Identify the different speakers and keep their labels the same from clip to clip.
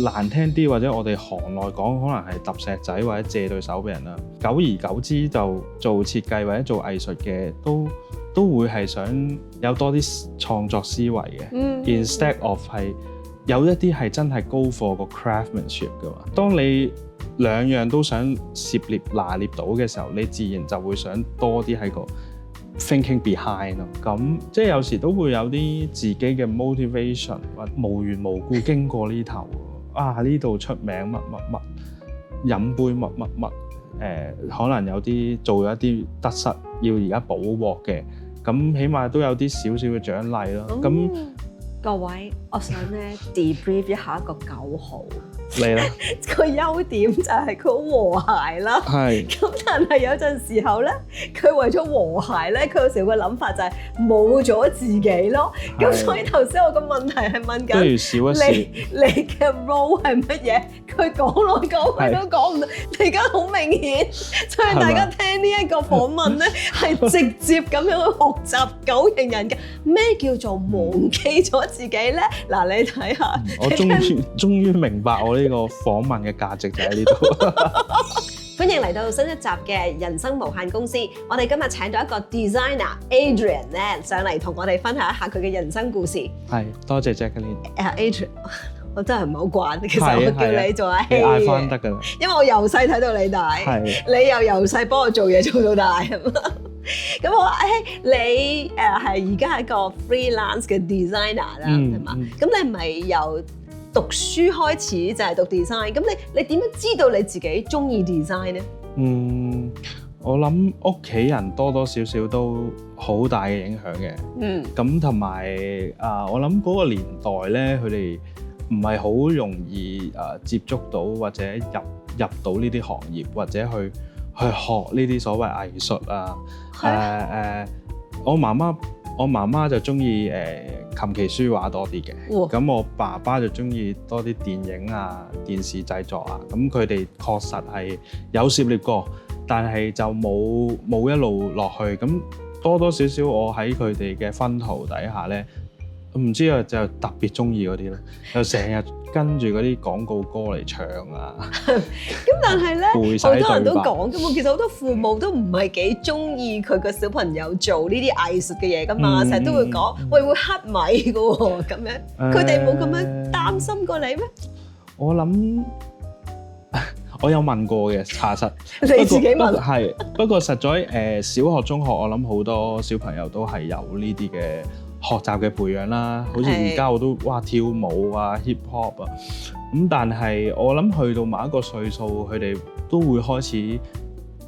Speaker 1: 難聽啲，或者我哋行內講，可能係揼石仔或者借對手俾人啦。久而久之，就做設計或者做藝術嘅，都會係想有多啲創作思維嘅。Instead of 係有一啲係真係高貨個 craftsmanship 㗎嘛。當你兩樣都想涉獵拿捏到嘅時候，你自然就會想多啲喺個 thinking behind 咯。咁即係有時都會有啲自己嘅 motivation， 或無緣無故經過呢頭啊，呢度出名乜乜乜，飲杯乜乜乜，可能有啲做咗一啲得失，要而家補鑊嘅，咁起碼都有啲少少嘅獎勵咯。咁
Speaker 2: 各位，我想咧 debrief 一下一個9號。
Speaker 1: 嚟啦，
Speaker 2: 個優點就係佢好和諧啦。
Speaker 1: 係。
Speaker 2: 咁但係有陣時候咧，佢為咗和諧咧，佢有時候個諗法就係冇咗自己咯。咁所以頭先我個問題係問緊，
Speaker 1: 不如笑一笑。
Speaker 2: 你嘅 role 係乜嘢？佢講來講去都講唔到。你而家好明顯，所以大家聽呢一個訪問咧，係直接咁樣去學習9型人嘅咩叫做忘記咗自己咧？嗱，你睇下，
Speaker 1: 我終於明白我呢個訪問嘅價值就喺呢度。
Speaker 2: 歡迎嚟到新一集嘅人生無限公司。我哋今日請到一個 designer Adrian 咧上嚟同我哋分享一下佢嘅人生故事。
Speaker 1: 係，多謝 Jacqueline。Adrian，
Speaker 2: 我真係唔係好慣，其實我叫你做阿希，
Speaker 1: 你嗌翻得㗎啦。
Speaker 2: 因為我由細睇到你大，你又由細幫我做嘢做到大。咁我話你係而家係一個 freelance 嘅 designer 啦，係嘛？咁你唔係由讀書開始就係讀 design， 咁你點樣知道你自己中意 design 咧？
Speaker 1: 我諗屋企人多多少少都好大嘅影響嘅。咁同埋我諗嗰個年代咧，佢哋唔係好容易接觸到或者入到呢啲行業，或者去學呢啲所謂藝術啊。我媽媽就中意琴棋書畫多啲嘅，咁我爸爸就中意多啲電影啊、電視製作啊，咁佢哋確實係有涉獵過，但係就冇一路落去，咁多多少少我喺佢哋嘅薰陶底下咧，唔知啊就特別中意嗰啲咧，就成日跟住嗰啲廣告歌嚟唱啊。
Speaker 2: 咁但係咧，好多人都講㗎嘛，其實好多父母都唔係幾中意佢個小朋友做呢啲藝術嘅嘢㗎嘛，成日都會講，喂，會乞米㗎喎，咁樣。佢哋冇咁樣擔心過你咩？
Speaker 1: 我諗我有問過嘅，查實。
Speaker 2: 你自己問？
Speaker 1: 係，不過實在小學、中學，我諗好多小朋友都係有呢啲嘅學習嘅培養啦，好似而家我都跳舞啊 hip hop 啊，咁但係我諗去到某一個歲數，佢哋都會開始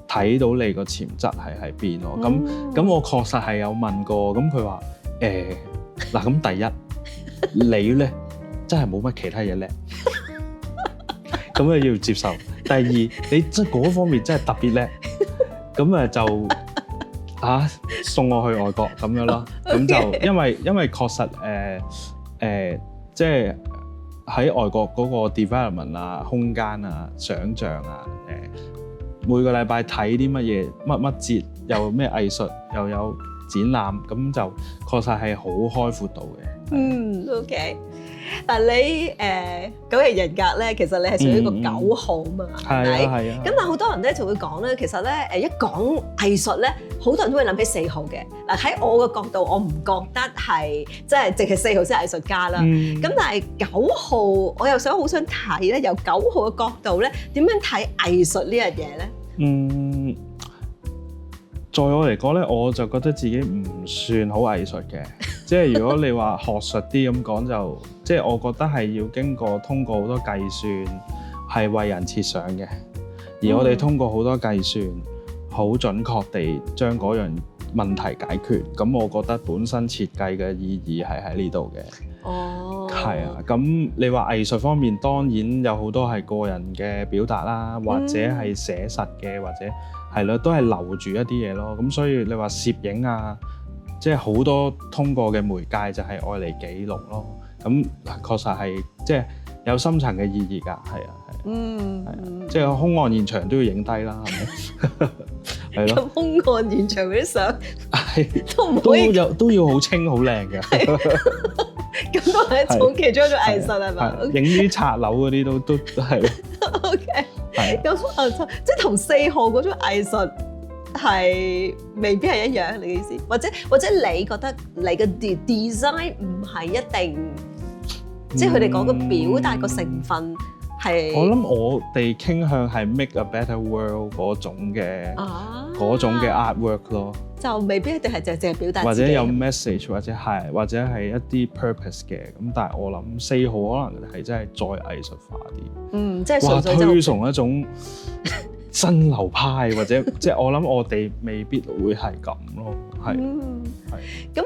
Speaker 1: 睇到你個潛質係喺邊咯。咁我確實係有問過，咁佢話嗱，咁第一你咧真係冇乜其他嘢叻，咁要接受。第二你即係嗰方面真係特別叻，咁就送我去外國咁樣咯，咁就因為確實即係喺外國嗰個 development 啊、空間啊、想像啊，每個禮拜睇啲乜嘢乜節，又咩藝術又有展覽，咁就確實係好開闊到嘅。
Speaker 2: OK。但你9型人格咧，其實你係屬於一個9號嘛，係咪？係啊。咁但係好多人咧就會講咧，其實咧一講藝術咧，好多人都會諗起4號嘅。嗱，喺我嘅角度，我唔覺得係即係淨係4號先係藝術家啦。咁但係9號，我又好想睇咧，由9號嘅角度咧，點樣睇藝術呢樣嘢咧？
Speaker 1: 在我嚟講咧，我就覺得自己唔算好藝術嘅。即係如果你話學術啲咁講，就即係我覺得係要通過好多計算，係為人設想嘅。而我哋通過好多計算，好準確地將嗰樣問題解決。咁我覺得本身設計嘅意義係喺呢度嘅。係啊。咁你話藝術方面，當然有好多係個人嘅表達啦，或者係寫實嘅，或者係咯，都係留住一啲嘢咯。咁所以你話攝影啊，即係好多通過嘅媒介就係愛嚟記錄咯。咁確實係即係有深層嘅意義㗎。係啊，即係兇案現場都要影低啦，係咪？係咯。
Speaker 2: 咁兇案現場嗰啲相都唔可以
Speaker 1: 都要好清好靚嘅。
Speaker 2: 咁都係一種其中一種藝術係嘛？
Speaker 1: 影啲拆樓嗰啲都係咯。
Speaker 2: OK，咁即係同4號嗰種藝術係未必係一樣，你嘅意思？或者你覺得你嘅 design 唔係一定，即係佢哋講嘅表達個成分係？
Speaker 1: 我諗我哋傾向係 make a better world 嗰種嘅artwork 咯。就
Speaker 2: 未必一定係淨係表達，
Speaker 1: 或者有 message， 或者係一啲 purpose 嘅。咁但係我諗4號可能係真係再藝術化啲。
Speaker 2: 即係純粹
Speaker 1: 推崇一種新流派，或者即係我諗我哋未必會係咁咯。係。
Speaker 2: 咁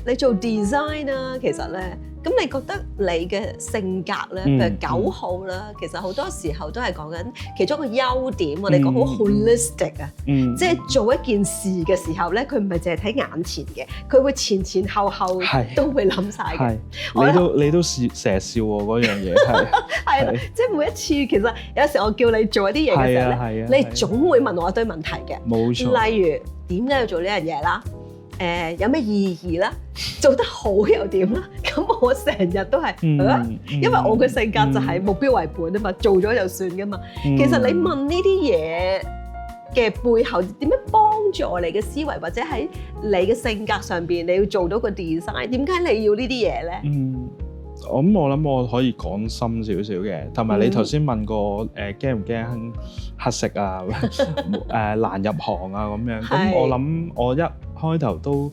Speaker 2: 你做 design 啦，其實咧，咁你覺得你嘅性格咧，譬如9號啦，其實好多時候都係講緊其中一個優點。我哋講好 holistic 啊，即係做一件事嘅時候咧，佢唔係淨係睇眼前嘅，佢會前後都會諗晒嘅。
Speaker 1: 你都成日笑我嗰樣嘢，
Speaker 2: 係啦，即係每一次其實有時我叫你做一啲嘢嘅時候咧，你總會問我一堆問題嘅。
Speaker 1: 冇錯。
Speaker 2: 例如點解要做呢樣嘢啦？有咩意義啦？做得好又點啦？咁我成日都係，因為我嘅性格就係目標為本啊嘛，做咗就算噶嘛。其實你問呢啲嘢嘅背後點樣幫助你嘅思維，或者喺你嘅性格上邊，你要做到個 design， 點解你要呢啲嘢咧？
Speaker 1: 我諗我可以講深少少嘅，同埋你頭先問過驚唔驚黑色啊？難入行啊咁樣。咁我諗我一開頭都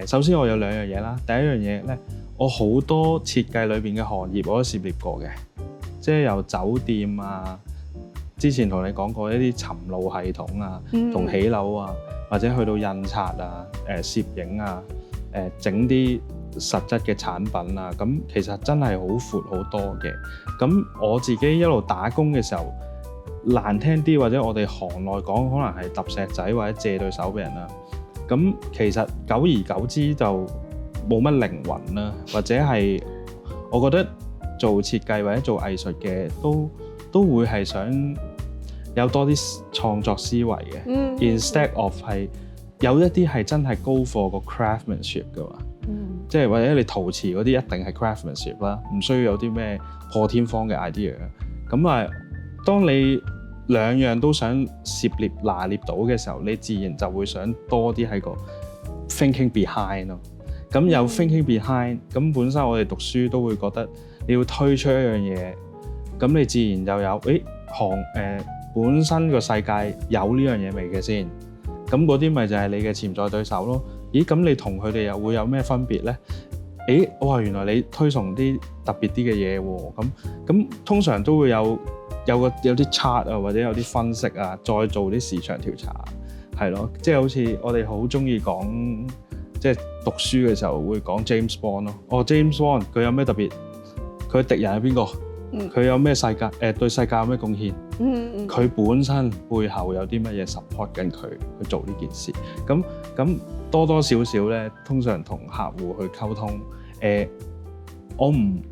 Speaker 1: 首先我有2樣嘢啦。第一樣嘢咧，我好多設計裏邊嘅行業我都涉獵過嘅，即係由酒店啊，之前同你講過一啲尋路系統啊，同起樓啊，或者去到印刷啊、攝影啊、整啲實質嘅產品啊，咁其實真係好闊好多嘅。咁我自己一路打工嘅時候，難聽啲或者我哋行內講可能係揼石仔或者借對手俾人啦。咁其實久而久之就冇乜靈魂啦，或者係我覺得做設計或者做藝術嘅都會係想有多啲創作思維嘅。Instead of 係有一啲係真係高貨個 craftsmanship 㗎嘛。即係或者你陶瓷嗰啲一定係 craftsmanship 啦，唔需要有啲咩破天荒嘅 idea。咁啊，當你2樣都想涉獵拿捏到嘅時候，你自然就會想多啲喺個 thinking behind 咯。咁有 thinking behind， 咁本身我哋讀書都會覺得你要推出一樣嘢，咁你自然就有本身個世界有呢樣嘢未嘅先，咁嗰啲咪就係你嘅潛在對手咯。咦，咁你同佢哋又會有咩分別咧？哇，原來你推崇啲特別啲嘅嘢喎。咁通常都會有啲 chart 啊，或者有啲分析啊，再做啲市場調查，係咯。即係好似我哋好中意講，即係讀書嘅時候會講 James Bond 咯。James Bond 佢有咩特別？佢敵人係邊個？佢有咩對世界有咩貢獻？佢本身背後有啲乜嘢 support 緊佢去做呢件事？咁多多少少咧，通常同客戶去溝通，我唔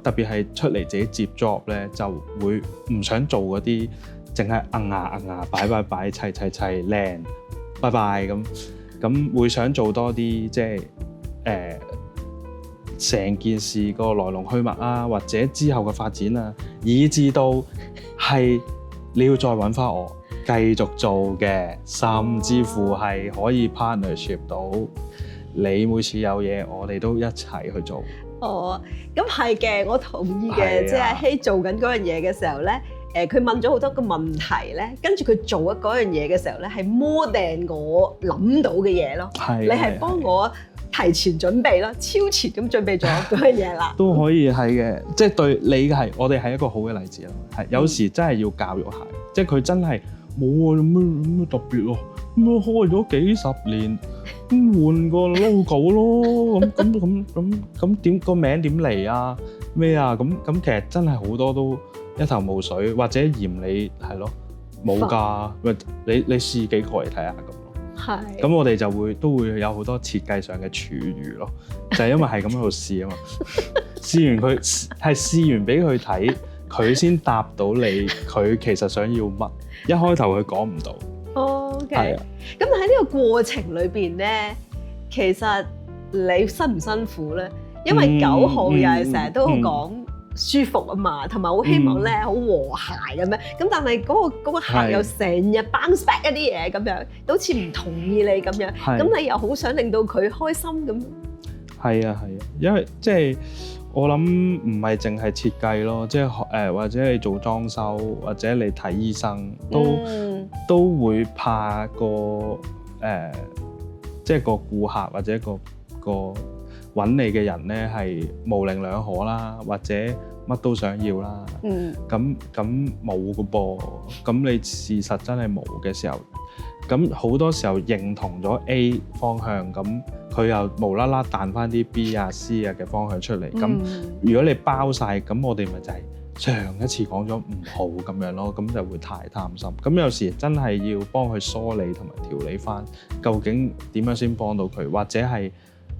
Speaker 1: 特別係出嚟自己接 job 咧，就會唔想做嗰啲淨係硬牙擺砌靚，拜拜咁會想做多啲即係成件事個來龍去脈啊，或者之後嘅發展啊，以至到係你要再揾翻我繼續做嘅，甚至乎係可以 partnership 到你每次有嘢，我哋都一齊去做。
Speaker 2: 咁係嘅，我同意嘅。即係阿希做緊嗰樣嘢嘅時候咧，佢問咗好多個問題咧，跟住佢做咗嗰樣嘢嘅時候咧，係 more than我諗到嘅嘢咯。你係幫我提前準備咯，超前咁準備咗嗰樣嘢啦。都
Speaker 1: 可以係嘅，即係對你係我哋係一個好嘅例子咯。係有時真係要教育下，即係佢真係冇啊，咩特別咯，咁開咗幾十年，咁換個 logo 咯，咁點個名點嚟啊？咩啊？咁其實真係好多都一頭霧水，或者嫌你係咯冇㗎，你試幾個嚟睇下咁。咁我哋都會有好多設計上嘅廚餘咯，就係因為係咁喺度試啊嘛，試完俾佢睇，佢先答到你，佢其實想要乜，一開頭佢講唔到。
Speaker 2: OK，咁但喺呢個過程裏邊咧，其實你辛唔辛苦咧？因為9號又係成日都講舒服啊嘛，同埋好希望咧好和諧咁樣。咁但係嗰個客又成日 bounce back 一啲嘢咁樣，都好似唔同意你咁樣。咁你又好想令到佢開心咁。係
Speaker 1: 啊，因為即係我諗唔係淨係設計咯，即係或者你做裝修，或者你睇醫生，都會怕即係個顧客或者個揾你嘅人咧係模棱兩可啦，或者乜都想要啦。咁冇㗎噃，咁你事實真係冇嘅時候，咁好多時候認同咗 A 方向，咁佢又無啦啦彈翻啲 B 啊 C 啊嘅方向出嚟。咁如果你包晒，咁我哋咪就係上一次講咗唔好咁樣咯，咁就會太貪心。咁有時真係要幫佢梳理同埋調理翻，究竟點樣先幫到佢，或者係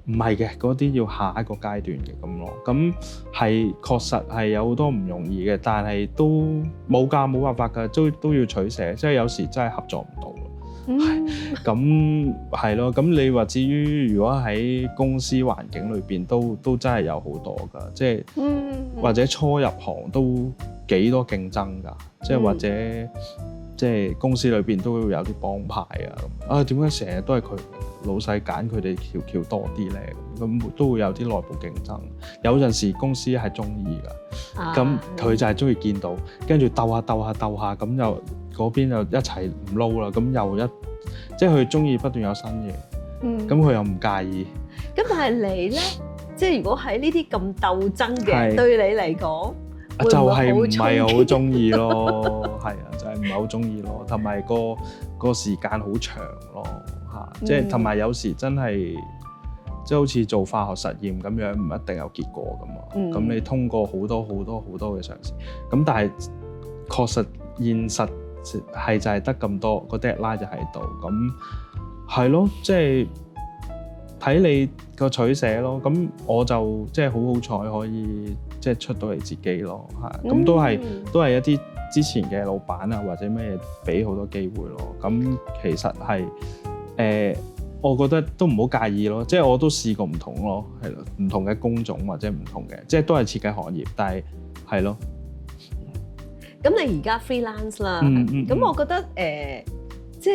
Speaker 1: 唔係嘅嗰啲要下一個階段嘅咁咯。咁係確實係有好多唔容易嘅，但係都冇辦法㗎，都要取捨，即係有時真係合作唔到。咁係咯，咁你話至於如果喺公司環境裏邊都真係有好多㗎，即係或者初入行都幾多競爭㗎，即係或者即係公司裏邊都會有啲幫派啊，點解成日都係佢老細揀佢哋條多啲咧？咁都會有啲內部競爭。有陣時公司係中意㗎，咁佢就係中意見到，跟住鬥下，咁又嗰邊又一齊唔撈啦，咁又即係佢中意不斷有新嘢，咁佢又唔介意。
Speaker 2: 咁但係你咧，即係如果喺呢啲咁鬥爭嘅，對你嚟講，
Speaker 1: 就係唔係好中意咯？係啊，就係唔係好中意咯，同埋個時間好長咯嚇，即係同埋有時真係即係好似做化學實驗咁樣，唔一定有結果㗎嘛。咁你通過好多嘅嘗試，咁但係確實現實係就係得咁多，個 deadline 就喺度，咁係咯，即係睇你個取捨咯。咁我就即係好彩可以即係出到嚟自己咯，係咁都係一啲之前嘅老闆啊或者咩俾好多機會咯。咁其實係我覺得都唔好介意咯，即係我都試過唔同咯，係咯，唔同嘅工種或者唔同嘅，即係都係設計行業，但係係咯。
Speaker 2: 咁你而家 freelance 啦，咁我覺得即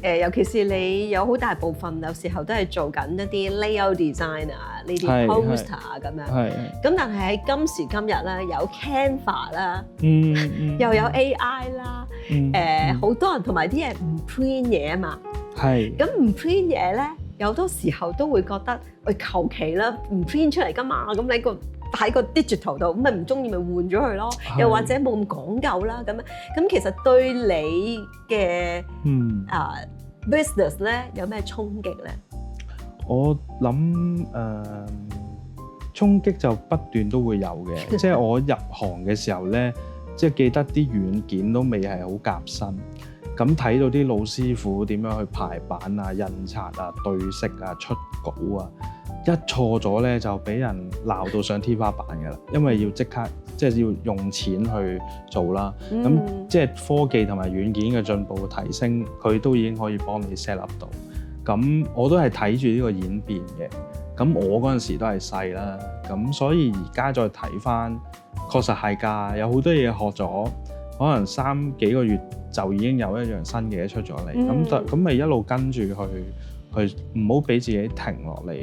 Speaker 2: 係尤其是你有好大部分有時候都係做緊一啲 layout design 啊，呢啲 poster 啊咁樣。咁但係喺今時今日咧，有 Canva 啦，又有 AI 啦，好多人同埋啲人唔 print 嘢啊嘛。咁唔 print 嘢咧，有好多時候都會覺得喂求其啦，唔 print 出嚟㗎嘛，咁你喺個 digital 度，咁咪唔中意咪換咗佢咯，又或者冇咁講究啦咁樣。咁其實對你嘅business 咧有咩衝擊咧？
Speaker 1: 我諗衝擊就不斷都會有嘅，即係我入行嘅時候咧，即係記得啲軟件都未係好夾身。咁睇到啲老師傅點樣去排版啊、印刷啊、對色啊、出稿啊，一錯咗咧就俾人鬧到上天花板㗎啦，因為要即刻即係要用錢去做啦。咁即係科技同埋軟件嘅進步提升，佢都已經可以幫你 set up 到。咁我都係睇住呢個演變嘅。咁我嗰陣時都係細啦，咁所以而家再睇返，確實係㗎，有好多嘢學咗，可能3幾個月就已經有一樣新嘅嘢出咗嚟，咁咪一路跟住去唔好俾自己停落嚟，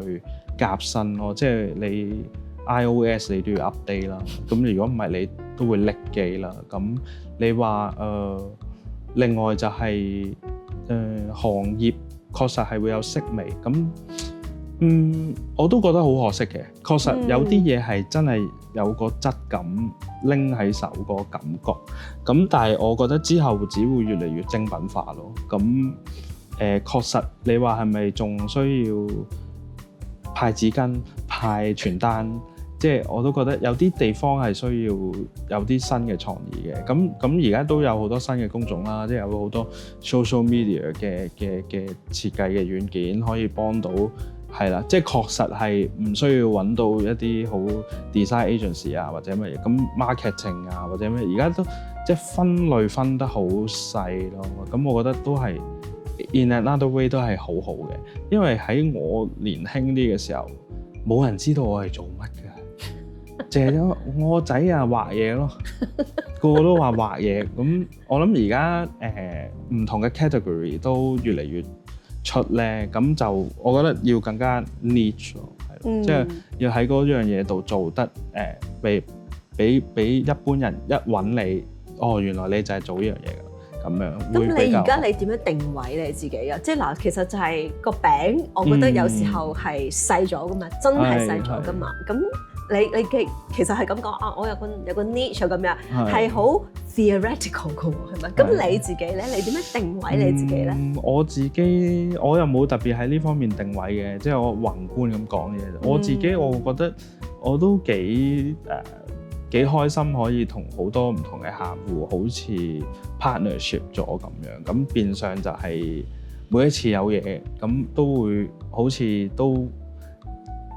Speaker 1: 去夾新咯。即係你 iOS 你都要 update 啦，咁如果唔係你都會甩機啦。咁你話另外就係行業確實係會有式微，咁我都覺得好可惜嘅。確實有啲嘢係真係有個質感，拎喺手個感覺。咁但係我覺得之後只會越嚟越精品化咯。咁確實你話係咪仲需要派紙巾、派傳單？即係我都覺得有啲地方係需要有啲新嘅創意嘅。咁而家都有好多新嘅工種啦，即係有好多 social media 嘅設計嘅軟件可以幫到。係啦，即係確實係唔需要揾到一啲好 design agency 啊，或者乜嘢咁 marketing 啊，或者咩，而家都即係分類分得好細咯。咁我覺得都係 in another way 都係好好嘅，因為喺我年輕啲嘅時候，冇人知道我係做乜嘅，淨係我個仔啊畫嘢咯，個個都話畫嘢。咁我諗而家唔同嘅 category 都越嚟越出咧，咁就我覺得要更加 niche 咯，係即係要喺嗰樣嘢度做得俾一般人一揾你，原來你就係做呢樣嘢㗎。咁樣，
Speaker 2: 咁你而家你點樣定位你自己啊？即係嗱，其實就係個餅，我覺得有時候係細咗噶嘛，真係細咗噶嘛。咁你其實係咁講啊，我有個 niche 咁樣，係好 theoretical 嘅喎，係咪？咁你自己咧，你點樣定位你自己咧？
Speaker 1: 我自己我又冇特別喺呢方面定位嘅，即係我宏觀咁講嘢。我自己我覺得我都幾開心，可以同好多唔同嘅客戶好似 partnership 咗咁樣，咁變相就係每一次有嘢咁都會好似都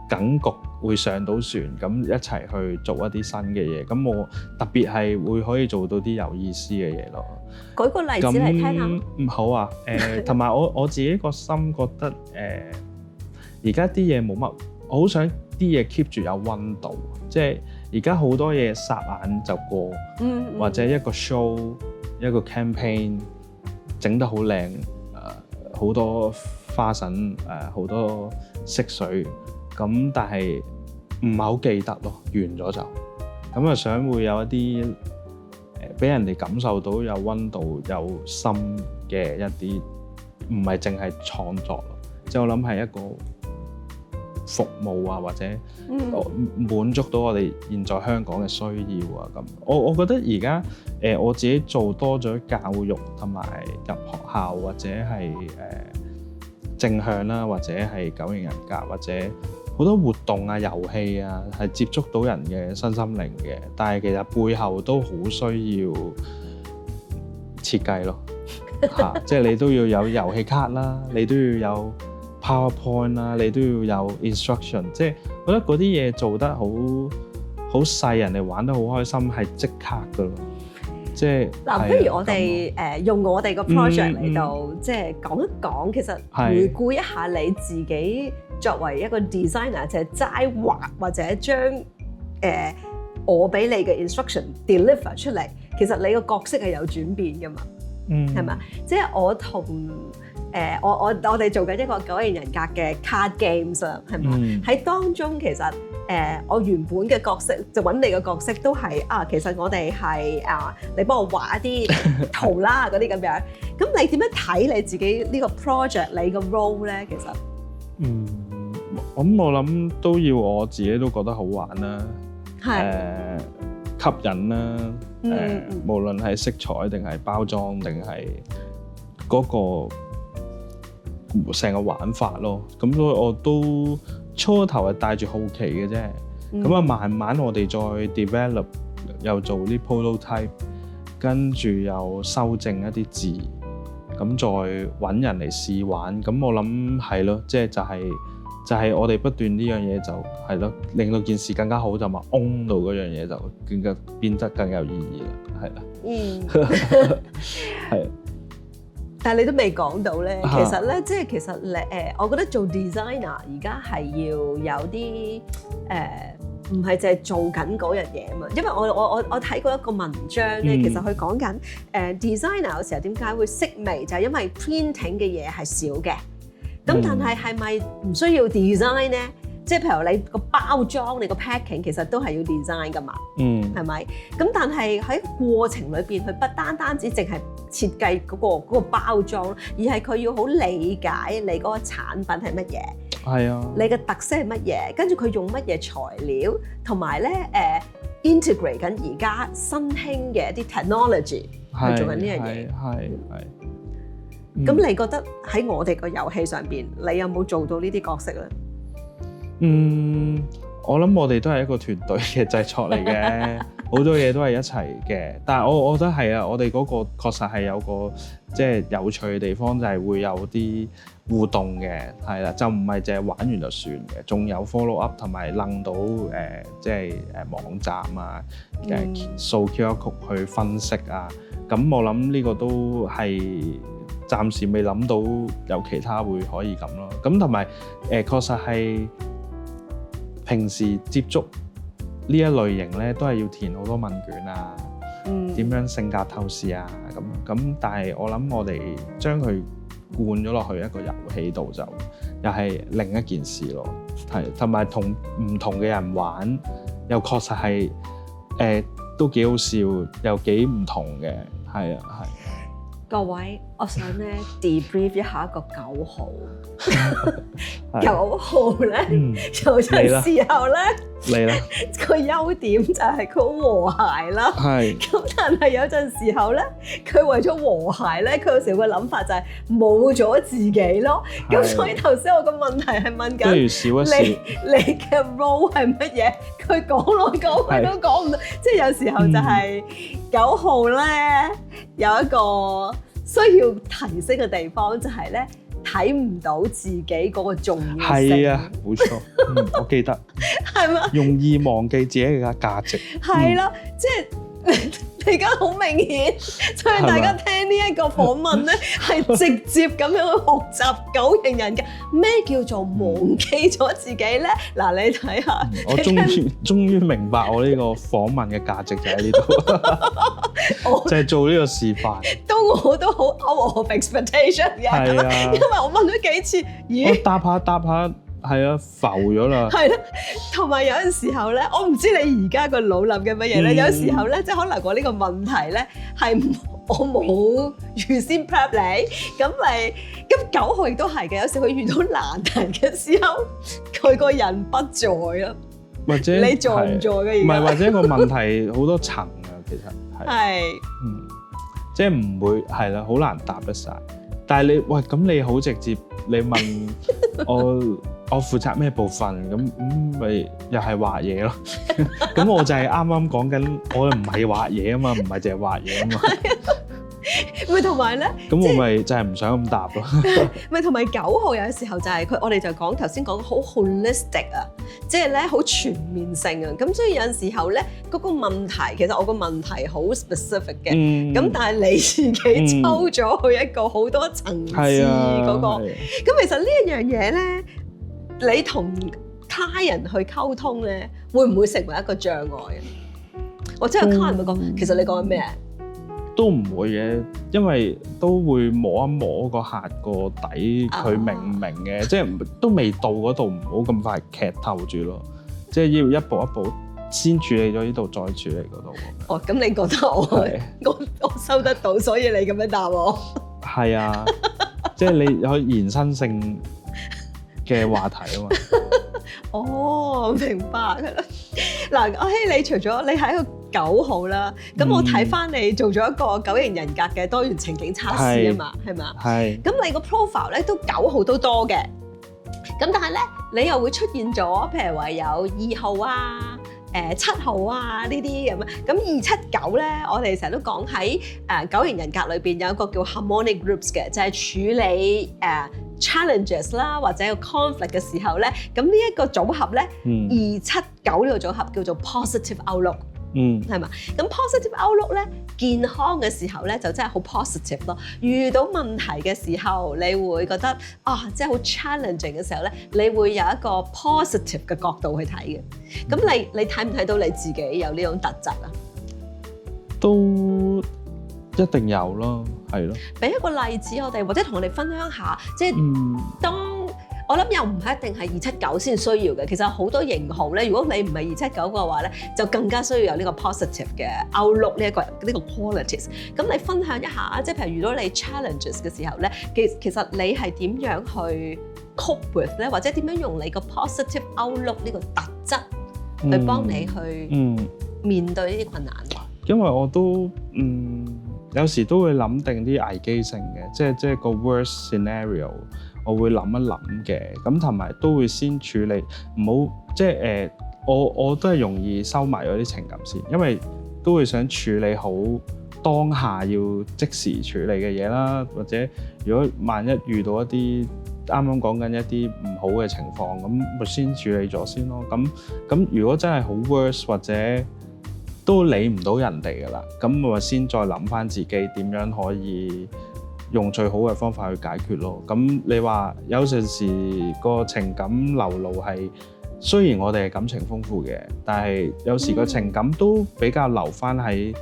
Speaker 1: 梗局會上到船，咁一齊去做一啲新嘅嘢。咁我特別係會可以做到啲有意思嘅嘢咯。
Speaker 2: 舉個例子嚟聽下。
Speaker 1: 好啊，同埋我自己個心覺得而家啲嘢冇乜，我好想啲嘢 keep 住有溫度，即係而家好多嘢霎眼就過，或者一個 show 一個 campaign 整得好靚，好多花神，好多色水，咁但係唔係好記得咯，完咗就咁啊，想會有一啲俾人哋感受到有溫度有心嘅一啲，唔係淨係創作咯，即係我諗係一個服務啊，或者滿足到我哋現在香港嘅需要啊，咁我覺得而家我自己做多咗教育同埋入學校或者係正向啦，或者係九型人格，或者好多活動啊、遊戲啊，係接觸到人嘅身心靈嘅，但係其實背後都好需要設計咯，即係你都要有遊戲卡啦，你都要有PowerPoint 啦，你都要有 instruction， 即係覺得嗰啲嘢做得好細，人哋玩得好開心，係即刻噶咯。即係
Speaker 2: 嗱，不如我哋用我哋個 project 嚟到即係講一講，其實回顧一下你自己作為一個 designer，就係齋畫或者將我俾你嘅 instruction deliver 出嚟，其實你個角色係有轉變噶嘛，係咪？即係我同我哋做緊一個九型人格嘅 card games 啊，係嘛？喺當中其實我原本嘅角色就揾你嘅角色都係其實我哋係你幫我畫一啲圖啦嗰啲咁樣。咁你點樣睇你自己呢個 project 你個 role 咧？其實
Speaker 1: 我諗都要我自己都覺得好玩啦，吸引啦，無論係色彩定係包裝定係嗰個成個玩法咯，咁所以我都初頭係帶住好奇嘅啫，咁慢慢我哋再 develop， 又做啲 prototype， 跟住又修正一啲字，咁再揾人嚟試玩，咁我諗係咯，即係就係我哋不斷呢樣嘢就係咯，令到件事更加好，就咪 own 到嗰樣嘢就更加變得更有意義啦，係啦，係。
Speaker 2: 但係你都未講到咧，其實咧，即係其實你我覺得做 designer 而家係要有啲唔係淨係做緊嗰樣嘢啊嘛。因為我睇過一個文章咧，其實佢講緊designer 有時候點解會式微，就係因為 printing 嘅嘢係少嘅。咁但係咪唔需要 design 咧？即係譬如你個包裝、你個 packing 其實都係要 design 噶嘛，係咪？咁但係喺過程裏邊，佢不單止淨係設計嗰個包裝，而係佢要好理解你嗰個產品係乜嘢，係啊，你嘅特色係乜嘢，跟住佢用乜嘢材料，同埋咧integrate 緊而家新興嘅一啲 technology 去做緊呢樣嘢，係。咁你覺得喺我哋個遊戲上邊，你有冇做到呢啲角色咧？
Speaker 1: 我諗我哋都係一個團隊嘅製作嚟嘅，好多嘢都係一齊嘅。但係我覺得係啊，我哋嗰個確實係有個即係有趣嘅地方，就係會有啲互動嘅，係啦，就唔係淨係玩完就算嘅，仲有 follow up 同埋楞到即係網站啊，掃 QR code 去分析啊。咁我諗呢個都係暫時未諗到有其他會可以咁咯。咁同埋確實係平時接觸呢一類型咧，都係要填好多問卷啊，點樣性格透視啊咁。但係我諗我哋將佢灌咗落去一個遊戲度，就又係另一件事咯。係同埋同唔同嘅人玩，又確實係都幾好笑，又幾唔同嘅。係啊。
Speaker 2: 各位，我想咧 debrief 一下一個9號。9號咧，有陣時候咧，
Speaker 1: 嚟啦，
Speaker 2: 個優點就係佢好和諧啦。係。咁但係有陣時候咧，佢為咗和諧咧，佢有時個諗法就係冇咗自己咯。咁所以頭先我個問題係問緊，
Speaker 1: 不如笑一笑，
Speaker 2: 你嘅 role 係乜嘢？佢講來講去都講唔到，即係有時候就係9號咧有一個需要提升嘅地方，就係咧睇唔到自己嗰個重要性。係啊，冇錯，我記得係嘛？容易忘記自己嘅價值。係啦，即係而家好明顯，所以大家聽呢一個訪問咧，係直接咁樣去學習9型人格。咩叫做忘記咗自己咧？嗱，你睇下，
Speaker 1: 我終於明白我呢個訪問嘅價值就喺呢度，就係做呢個示範。
Speaker 2: 我都好 out of expectation 嘅，因為我問咗幾次，咦？
Speaker 1: 我答下。係啊，浮咗啦。
Speaker 2: 係啦，同埋有陣時候咧，我唔知你而家個腦諗嘅乜嘢咧。有時候咧，即係可能我呢個問題咧係我冇預先 prep 你，咁9號亦都係嘅。有時佢遇到難題嘅時候，佢個人不在咯，或者你在唔在嘅？
Speaker 1: 唔係，或者個問題好多層啊，其實係即係唔會係啦，好難答得晒。但係咁你好直接，你問我負責咩部分？咁咪又係畫嘢咯。咁我就係啱啱講緊，我唔係畫嘢啊嘛，唔係淨係畫嘢啊嘛。
Speaker 2: 咪同埋咧，
Speaker 1: 咁我咪就係唔想咁答咯。
Speaker 2: 咪同埋9號有時候就係我哋就講頭先講好 holistic 啊，即係咧好全面性啊。咁所以有陣時候咧，嗰個問題其實我個問題好 specific 嘅，咁但係你自己抽咗去一個好多層次嗰個。咁其實呢一樣嘢咧，你同他人去溝通咧，會唔會成為一個障礙啊？或者有他人會講，其實你講緊咩？
Speaker 1: 都唔會嘅，因為都會摸一摸個客個底，佢明唔明嘅，即係都未到嗰度，唔好咁快劇透住咯，即係要一步一步先處理咗呢度，再處理嗰度。哦，咁你覺得我收得到，所以你咁樣答我？係啊，即係你可以延伸性嘅話題啊嘛。哦，明白㗎啦。嗱，阿希，你除咗你係一個9號啦，咁我睇翻你做咗一個9型人格嘅多元情景測試啊嘛，係嘛？係。咁你個 profile 咧都9號都多嘅，咁但係咧你又會出現咗，譬如話有2號啊、7號啊呢啲咁啊。咁279咧，我哋成日都講喺9型人格裏邊有一個叫 harmonic groups 嘅，就係處理challenges 啦，或者有 conflict 嘅時候咧，咁呢一個組合咧，279呢個組合叫做 positive outlook。係嘛？咁 positive outlook 咧，健康嘅時候咧就真係好 positive 咯。遇到問題嘅時候，你會覺得即係好 challenging 嘅時候咧，你會有一個 positive 嘅角度去睇嘅。咁你睇唔睇到你自己有呢種特質啊？都一定有咯，係咯。俾一個例子我哋，或者同我哋分享下，即係當。我諗又唔係一定係279先需要嘅，其實好多型號咧，如果你唔係279嘅話咧，就更加需要有呢個 positive 嘅 outlook 呢個 qualities。咁你分享一下，即係譬如遇到你 challenges 嘅時候咧，其實你係點樣去 cope with 咧，或者點樣用你個 positive outlook 呢個特質去幫你去面對呢啲困難？因為我都有時都會諗定啲危機性嘅，即係個 worst scenario。我會諗一諗嘅，咁同埋都會先處理，唔好即係我都係容易收埋嗰啲情感先，因為都會想處理好當下要即時處理嘅嘢啦，或者如果萬一遇到一啲啱啱講緊一啲唔好嘅情況，咁咪先處理咗先咯。咁如果真係好 worse 或者都理唔到人哋㗎啦，咁咪先再諗返自己點樣可以用最好嘅方法去解決咯。咁你話有陣時個情感流露係雖然我哋係感情豐富嘅，但係有時個情感都比較留翻喺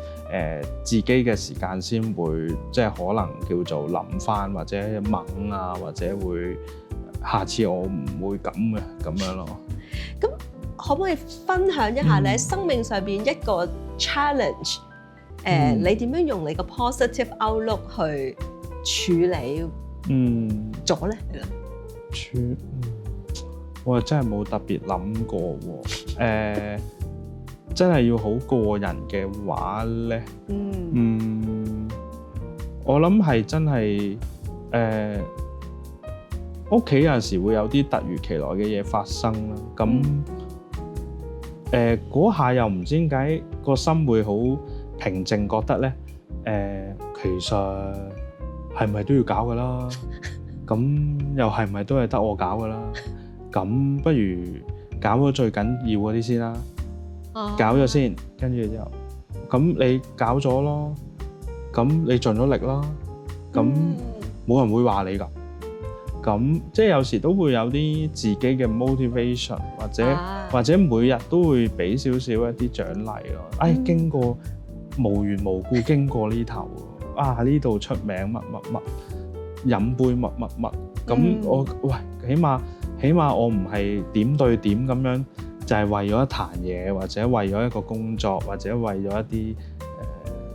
Speaker 1: 自己嘅時間先會，即係可能叫做諗翻或者掹啊，或者會下次我唔會咁樣咯。
Speaker 2: 咁可唔可以分享一下你喺生命上邊一個 challenge？你點樣用你個 positive outlook 去處理咗咧？
Speaker 1: 我真係冇特別諗過喎。真係要好個人嘅話咧，我諗係真係屋企有陣時會有啲突如其來嘅嘢發生啦。咁嗰下又唔知點解個心會好平靜，覺得咧其實係咪都要搞㗎啦？咁又係咪都係得我搞㗎啦？咁不如搞咗最緊要嗰啲先啦。搞咗先，跟住之後，咁你搞咗咯，咁你盡咗力啦，咁冇人會話你㗎。咁即係有時都會有啲自己嘅 motivation，或者每日都會俾少少一啲獎勵咯。經過無緣無故經過呢頭呢度出名乜飲杯乜，咁我起碼我唔係點對點咁樣。就係為咗一壇嘢，或者為咗一個工作，或者為咗一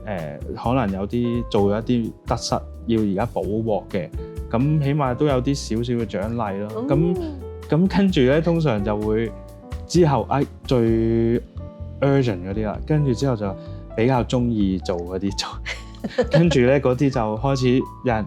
Speaker 1: 啲可能有啲做咗一啲得失，要而家補鑊嘅，咁起碼都有啲少少嘅獎勵咯。咁跟住咧，通常就會之後最 urgent 嗰啲啦，跟住之後就比較中意做嗰啲做，跟住咧嗰啲就開始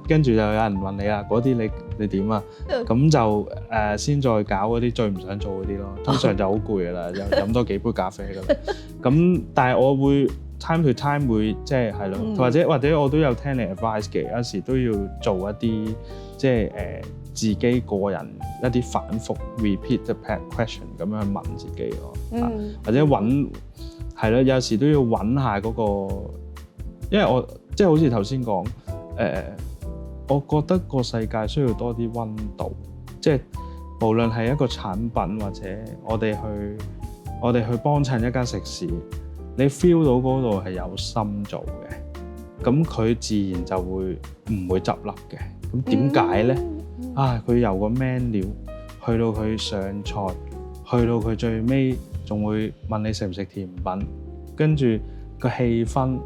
Speaker 1: 跟住就有人問你啦，嗰啲你點啊？咁就先再搞嗰啲最唔想做嗰啲咯。通常就好攰噶啦，又飲多幾杯咖啡噶啦。咁但係我會 time to time 會即係咯，或者我都有聽你 advice 嘅，有時都要做一啲即係自己個人一啲反覆 repeat the question 咁樣問自己咯。或者係咯，有時都要揾下嗰個，因為我即係好似頭先講我覺得個世界需要多啲溫度，即係無論係一個產品或者我哋去幫襯一間食肆，你 feel 到嗰度係有心做嘅，咁佢自然就會唔會執笠嘅。咁點解咧？佢由個 menu 去到佢上菜，去到佢最尾仲會問你食唔食甜品，跟住個氣氛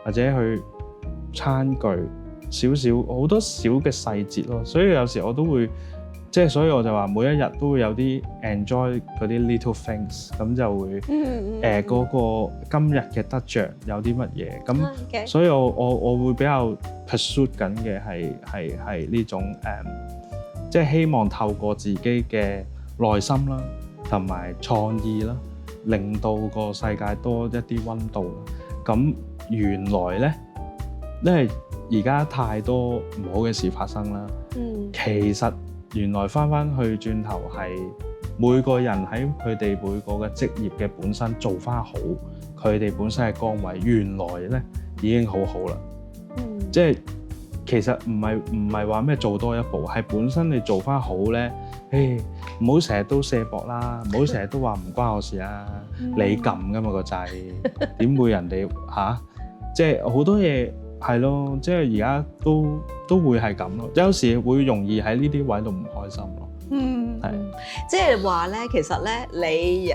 Speaker 1: 或者去餐具。好多小嘅細節咯，所以有時我都會所以我就話每一日都會有啲 enjoy 嗰啲 little things， 咁就會嗰個今日嘅得着有啲乜嘢咁，所以我會比較 pursue 緊嘅係呢種即係希望透過自己嘅內心啦，同埋創意啦，令到個世界多一啲溫度啦。咁原來咧，因為而家太多唔好嘅事發生啦，其實原來翻去轉頭係每個人喺佢哋每個嘅職業嘅本身做翻好，佢哋本身嘅崗位原來咧已經好好啦。即係其實唔係話咩做多一步，係本身你做翻好咧，唔好成日都卸膊啦，唔好成日都話唔關我事啦，你撳噶嘛個掣，點會人哋即係好多嘢。係咯，即係而家都會係咁咯，有時會容易喺呢啲位度唔開心咯。係，
Speaker 2: 即係話咧，其實咧，你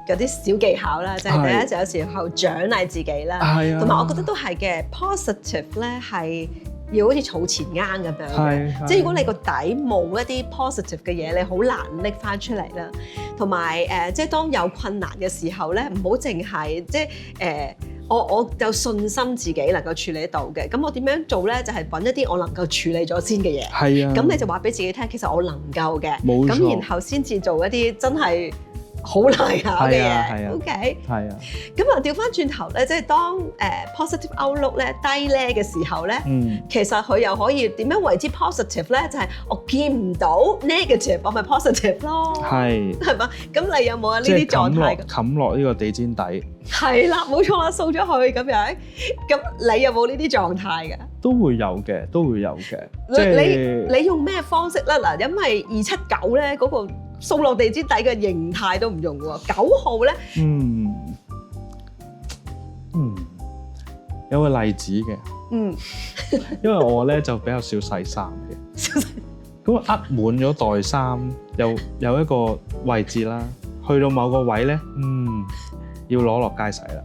Speaker 2: 嗰啲小技巧啦，即係第一就有時候獎勵自己啦，同埋我覺得都係嘅 positive 咧係要好似儲錢罌咁樣嘅，即係如果你個底冇一啲 positive 嘅嘢，你好難拎翻出嚟啦。同埋即係當有困難嘅時候咧，唔好淨係即係我有信心自己能夠處理得到嘅，咁我點樣做咧？就係揾一啲我能夠處理咗先嘅嘢。係啊，咁你就話俾自己聽，其實我能夠嘅。冇錯。咁然後先至做一啲真係好難搞嘅嘢。OK。係啊。咁調翻轉頭咧，即係當positive outlook 咧低咧嘅時候咧，其實佢又可以點樣為之 positive 咧？就係我見唔到 negative， 我咪 positive 咯。係嘛？咁你有冇呢啲狀態？
Speaker 1: 冚落呢個地氈底。
Speaker 2: 係啦，冇錯啦，掃咗去咁樣。咁你有冇呢啲狀態嘅？
Speaker 1: 都會有嘅。即係
Speaker 2: 你用咩方式咧？嗱，因為279咧嗰個掃落地氈底嘅形態都唔用喎。9號咧，
Speaker 1: 有個例子嘅，因為我咧就比較少洗衫嘅，咁呃滿咗袋衫，有一個位置啦，去到某個位咧，要攞落街洗啦。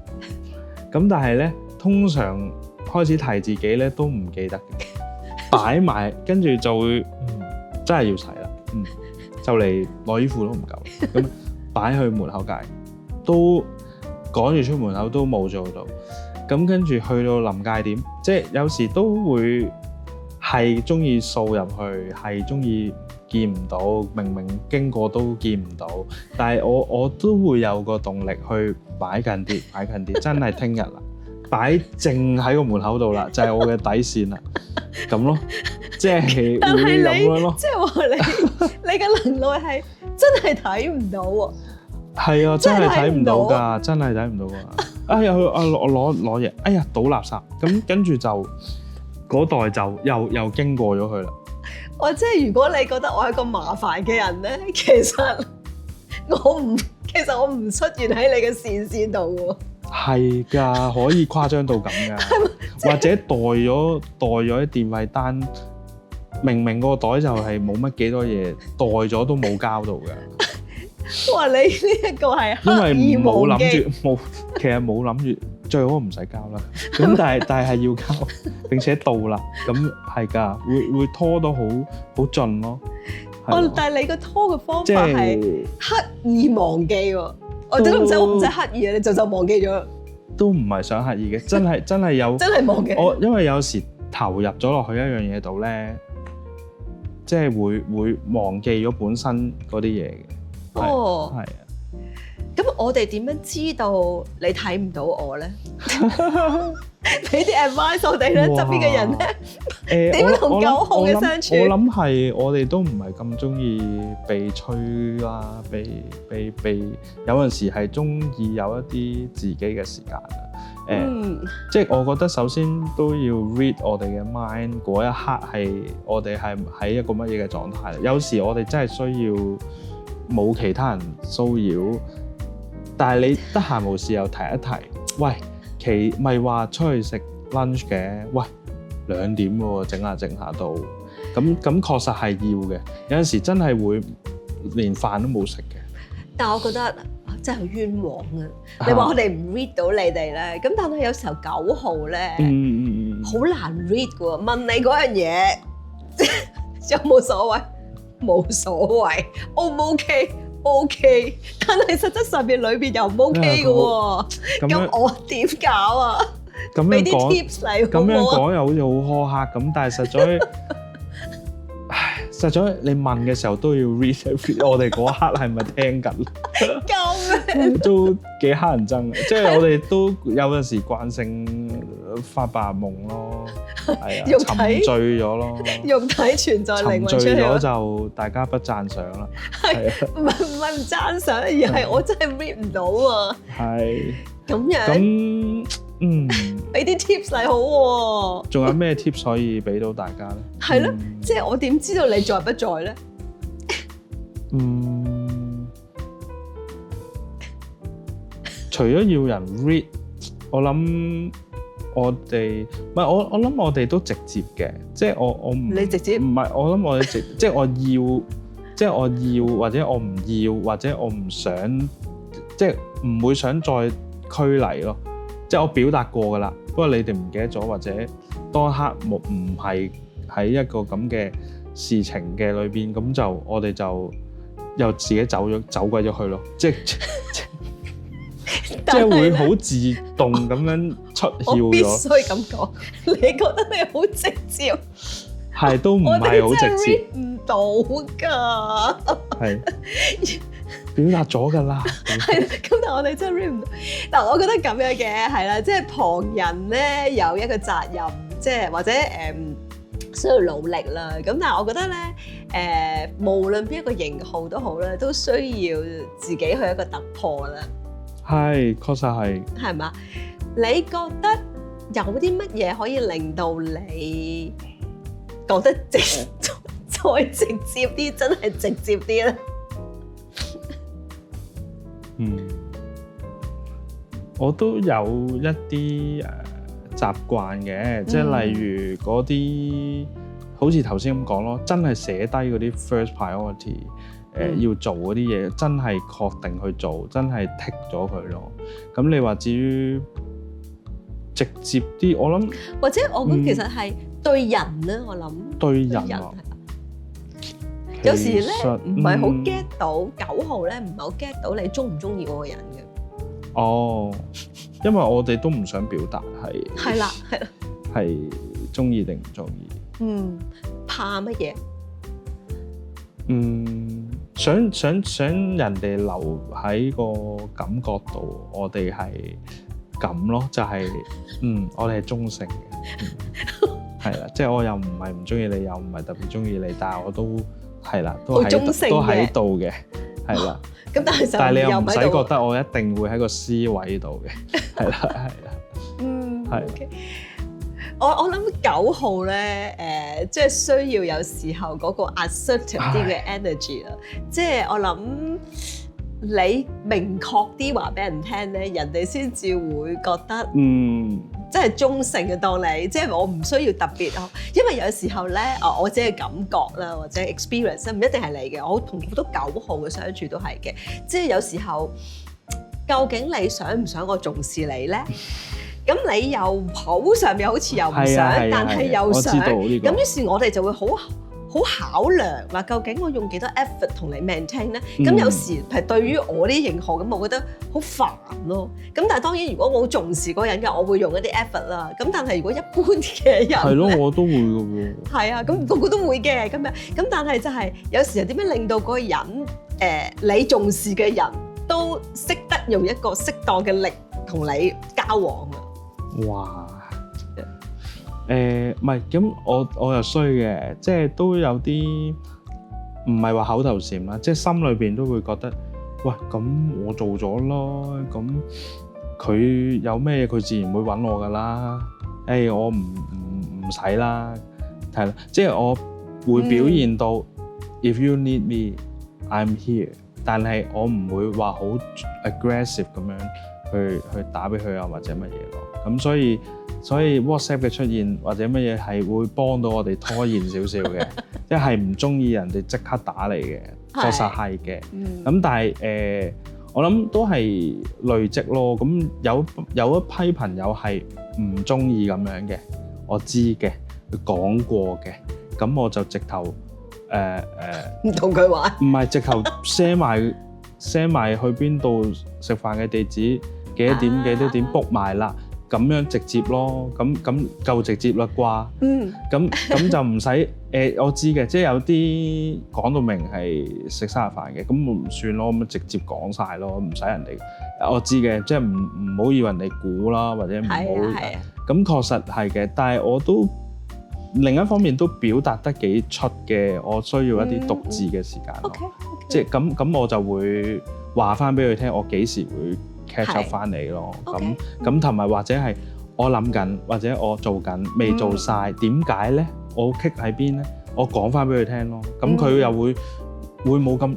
Speaker 1: 咁但係咧，通常開始提自己咧都唔記得嘅，擺埋跟住就會真係要洗啦，就嚟攞衣褲都唔夠，咁擺去門口界，都趕住出門口都冇做到。咁跟住去到臨界點，即係有時都會係中意掃入去，係中意見唔到，明明經過都見唔到，但係我都會有個動力去擺近啲，真係聽日啦，擺正喺個門口度啦，就係我嘅底線啦，咁咯，即係會咁樣咯。
Speaker 2: 即係話你嘅能耐係真係睇唔到喎。
Speaker 1: 係啊，真係睇唔到㗎，真係睇唔到㗎。哎呀，我攞嘢，哎呀，倒垃圾，咁跟住就嗰袋就又經過咗佢啦。
Speaker 2: 即係如果你覺得我係個麻煩嘅人咧，其實我唔出現喺你嘅視線度喎。
Speaker 1: 係㗎，可以誇張到咁㗎，或者袋咗啲電費單，明明個袋就係冇乜幾多嘢，袋咗都冇交到㗎。
Speaker 2: 哇！你呢一個係刻意
Speaker 1: 冇
Speaker 2: 忘記，
Speaker 1: 其實冇諗住，最好唔使交啦。咁但係要交，並且到啦，咁係㗎，會拖到好盡咯。
Speaker 2: 但係你個拖嘅方法係刻意忘記喎，我都唔使刻意啊，你就忘記咗。
Speaker 1: 都唔係想刻意嘅，真係有
Speaker 2: 真係忘記。
Speaker 1: 因為有時投入咗落去一樣嘢度咧，即係會忘記咗本身嗰啲嘢嘅。係啊，
Speaker 2: 咁我哋點樣知道你睇唔到我咧？俾啲 advice 我哋咧，側邊嘅人咧，點同9號嘅相處？
Speaker 1: 我諗係我哋都唔係咁中意被催啦，被有陣時係中意有一啲自己嘅時間啊。即係我覺得首先都要 read 我哋嘅 mind 嗰一刻係我哋係喺一個乜嘢嘅狀態。有時我哋真係需要冇其他人騷擾，但係你得閒無事又提一提，喂，咪話出去食 lunch 嘅，喂2點喎，整下到，咁確實係要嘅。有陣時真係會連飯都冇食嘅。
Speaker 2: 但係我覺得真係好冤枉啊！你話我哋唔 read 到你哋咧，咁但係有時候9號咧，好難 read 嘅喎。問你嗰樣嘢有冇所謂？冇所謂 ，O 唔 OK？OK， 但係實質上邊裏邊又唔 OK 嘅喎。咁我點搞啊？俾啲 tips 嚟，
Speaker 1: 咁樣講又好似好苛刻咁，但係實在你問嘅時候都要 read 我哋嗰刻係咪聽緊？
Speaker 2: 救命！
Speaker 1: 都幾乞人憎嘅，即係我哋都有陣時慣性發白夢咯，係啊，沉醉咗咯，
Speaker 2: 肉體存在，靈魂出嚟。
Speaker 1: 沉醉咗就大家不讚賞啦。係
Speaker 2: 唔係唔讚賞，而係我真係 read 唔到啊。係咁樣。咁俾啲 tips 嚟好喎。仲
Speaker 1: 有咩 tips 可以俾到大家咧？
Speaker 2: 係咯，即係我點知道你在不在咧？
Speaker 1: 除咗要人 read， 我諗我哋唔係我諗我哋都直接嘅，即係我唔
Speaker 2: 你直接
Speaker 1: 唔係我諗我哋即係我要，即係我要或者我唔要或者我唔想，即係唔會想再拘泥咯。即係我表達過㗎啦，不過你哋唔記得咗或者當刻唔係喺一個咁嘅事情嘅裏邊，咁就我哋就又自己走鬼咗去咯，即係會好自動咁樣出竅咗。
Speaker 2: 我必須咁講，你覺得你好直接，
Speaker 1: 係都唔係好直接，
Speaker 2: 唔到㗎，
Speaker 1: 係表達咗㗎啦。
Speaker 2: 係咁，但係我哋真係 read 唔到。嗱，我覺得咁樣嘅係啦，即係旁人咧有一個責任，即係或者需要努力啦。咁但係我覺得咧無論邊一個型號都好咧，都需要自己去一個突破啦。係，確實係。係嘛？你覺得有啲乜嘢可以令到你講得再直接啲，真係直接啲咧？
Speaker 1: 我都有一啲習慣嘅，即係例如嗰啲好似頭先咁講咯，真係寫低嗰啲 first priority，要做嗰啲嘢，真係確定去做，真係剔咗佢咯。咁你話至於直接啲，我諗
Speaker 2: 或者我覺得其實係對人咧，我諗
Speaker 1: 對人啊，
Speaker 2: 有時咧唔係好 get 到9號咧，唔係好 get 到你中唔中意嗰個人嘅。
Speaker 1: 哦，因為我哋都唔想表達係啦，係中意定唔中意。
Speaker 2: 怕乜嘢？
Speaker 1: 想人哋留喺個感覺度，我哋係咁咯，就係我哋係中性嘅，係啦，即係我又唔係唔中意你，又唔係特別中意你，但係我都係啦，都喺度嘅，係啦。
Speaker 2: 咁但係
Speaker 1: 你又唔使覺得我一定會喺個 C 位度嘅，係啦。係。
Speaker 2: 我諗9號咧，即係需要有時候嗰個 assertive 啲嘅 energy 啦。即係我諗你明確啲話俾人聽咧，人哋先至會覺得即係中性嘅當你。即係我唔需要特別，因為有時候咧，我自己嘅感覺啦，或者 experience 唔一定係你嘅。我同好多9號嘅相處都係嘅。即係有時候，究竟你想唔想我重視你咧？咁你又口上面好似又唔想，但係又想，咁於是我哋就會好考量話，究竟我用幾多 effort 同你 maintain 咧？咁有時係對於我啲型號咁，我覺得好煩咯。咁但係當然，如果我好重視嗰個人嘅，我會用一啲 effort 啦。咁但係如果一般嘅人，係
Speaker 1: 咯，我都會嘅喎。
Speaker 2: 係啊，咁個個都會嘅咁樣。咁但係就係有時係點樣令到嗰個人你重視嘅人都識得用一個適當嘅力同你交往啊？
Speaker 1: 哇！唔係咁，我又衰嘅，即係都有啲唔係話口頭禪啦，即係心裏邊都會覺得，喂，咁我做咗咯，咁佢有咩嘢佢自然會揾我噶啦，我唔使啦，係啦，即係我會表現到if you need me, I'm here，但係我唔會話好 aggressive 咁樣去打俾佢啊，或者乜嘢咯。咁所以 WhatsApp 嘅出現或者乜嘢係會幫到我哋拖延少少嘅，即係唔中意人哋即刻打嚟嘅，確實係嘅。咁但係我諗都係累積咯。咁有一批朋友係唔中意咁樣嘅，我知嘅，佢講過嘅，咁我就直頭
Speaker 2: 唔同佢玩，
Speaker 1: 唔係直頭 send 埋去邊度食飯嘅地址，幾多點 book 埋啦。咁樣直接咯，咁夠直接啦啩？咁就唔使我知嘅，即係有啲講到明係食生日飯嘅，咁唔算咯，咁直接講晒咯，唔使人哋。我知嘅，即係唔好以為人哋估啦，或者唔好。咁確實係嘅，但係我都另一方面都表達得幾出嘅，我需要一啲獨自嘅時間咯。即係咁我就會話翻俾佢聽，我幾時會catch up 翻你咯，咁同埋或者係我諗緊，或者我做緊未做晒，點解咧？我棘喺邊咧？我講翻俾佢聽咯，咁佢又會冇咁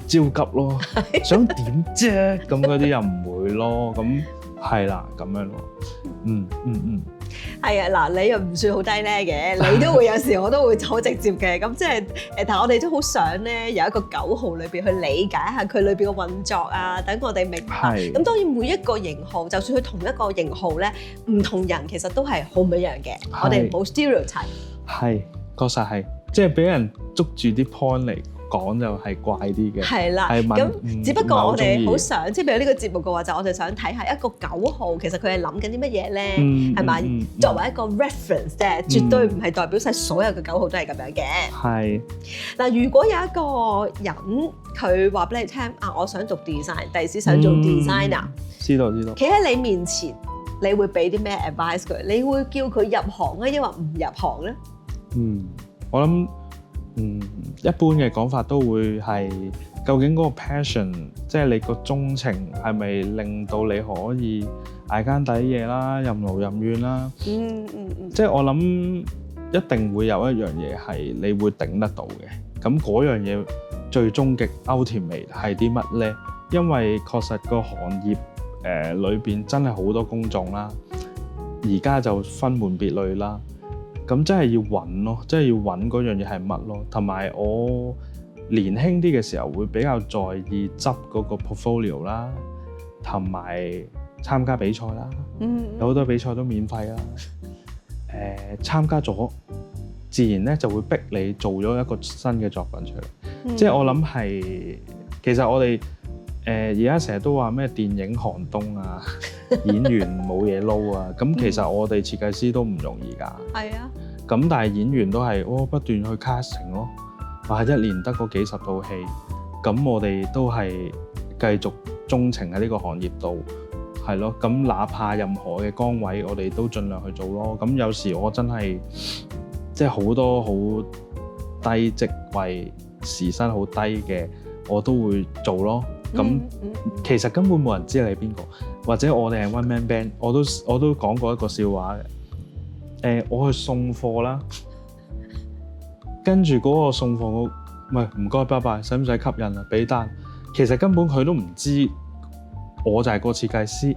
Speaker 1: 焦急咯，想點啫？咁嗰啲又唔會咯，咁係啦，咁樣咯，
Speaker 2: 係啊，嗱，你又唔算好低咧嘅，你都會有時我都會好直接嘅，咁即係但係我哋都好想咧有一個9號裏邊去理解下佢裏邊嘅運作啊，等我哋明白。咁當然每一個型號，就算佢同一個型號咧，唔同人其實都係好唔一樣嘅。我哋冇 stereotype。係，
Speaker 1: 確實係，即係俾人捉住啲 point 嚟講就係怪啲嘅。
Speaker 2: 係啦，咁只不過我哋好想，即係譬如呢個節目嘅話，就我哋想睇下一個9號其實佢係諗緊啲乜嘢咧，係咪？作為一個 reference 啫，絕對唔係代表晒所有嘅9號都係咁樣嘅。係。嗱，如果有一個人佢話俾你聽啊，我想讀 design，第時想做 designer，
Speaker 1: 知道。
Speaker 2: 企喺你面前，你會俾啲咩 advice 佢？你會叫佢入行啊，抑或唔入行咧？
Speaker 1: 我諗。一般嘅講法都會係，究竟嗰個 passion， 即係你個鍾情係咪令到你可以捱更抵夜啦，任勞任怨啦？即係我諗一定會有一樣嘢係你會頂得到嘅。咁嗰樣嘢最終極 ultimate 係啲乜咧？因為確實個行業裏邊真係好多工種啦，而家就分門別類啦。咁真係要揾咯，真係要揾嗰樣嘢係乜咯。同埋我年輕啲嘅時候會比較在意執嗰個 portfolio 啦，同埋參加比賽啦。有好多比賽都免費啦。參加咗，自然咧就會逼你做咗一個新嘅作品出嚟。即係我諗係，其實我哋而家成日都話咩電影寒冬啊，演員冇嘢撈啊。咁其實我哋設計師都唔容易㗎。係啊。咁但係演員都係不斷去 casting 咯，話一年得嗰幾十套戲。咁我哋都係繼續鍾情喺呢個行業度，係咯。咁哪怕任何嘅崗位，我哋都盡量去做咯。咁有時我真係即係好多好低職位、時薪好低嘅，我都會做咯。咁其實根本冇人知你係邊個，或者我哋係 one man band。我都講過一個笑話嘅。我去送貨啦，跟住嗰個送貨唔該，拜拜，使唔使吸引啊？俾單。其實根本佢都唔知我就係個設計師，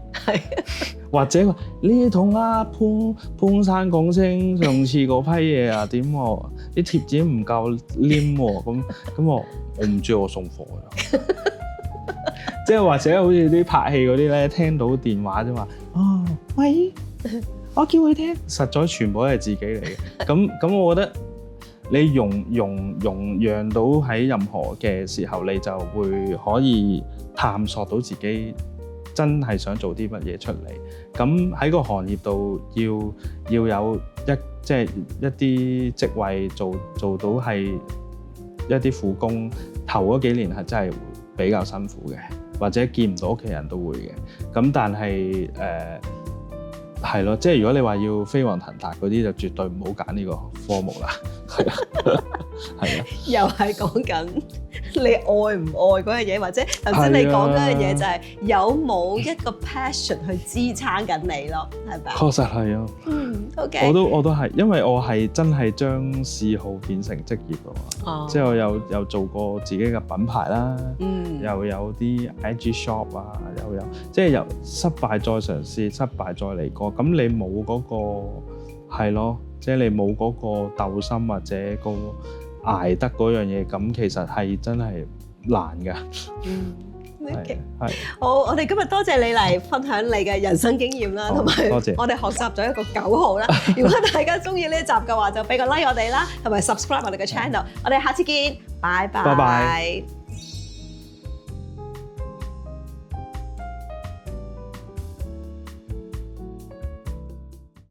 Speaker 1: 或者呢桶啦，潘生講聲上次嗰批嘢啊，點喎？啲貼紙唔夠黏喎，咁我唔知我送貨㗎。即係或者好似啲拍戲嗰啲咧，聽到電話啫嘛，喂，我叫佢聽，實在全部都係自己嚟嘅。咁我覺得你容讓到喺任何嘅時候，你就會可以探索到自己真係想做啲乜嘢出嚟。咁喺個行業度要有即係一啲職位做到係一啲苦工，頭嗰幾年係真係比較辛苦嘅，或者見唔到屋企人都會嘅。咁但係係咯，即係如果你話要飛黃騰達嗰啲，就絕對唔好揀呢個科目啦。係啊，係啊。又係講緊你愛唔愛嗰樣嘢，或者頭先你講嗰樣嘢就係有冇一個 passion 去支撐緊你咯，係咪？確實係啊。OK。我都係，因為我係真係將嗜好變成職業㗎嘛。即係我有做過自己嘅品牌啦，又有啲 IG shop 啊，又有即係由失敗再嘗試，失敗再嚟過。咁你冇嗰個係咯，即係你冇嗰個鬥心或者個捱得嗰樣嘢，咁其實係真係難㗎。係。好，我哋今日多謝你嚟分享你嘅人生經驗啦，同埋我哋學習咗一個9號啦。如果大家中意呢一集嘅話，就俾個 like 我哋啦，同埋 subscribe 我哋嘅 channel。我哋下次見，拜拜。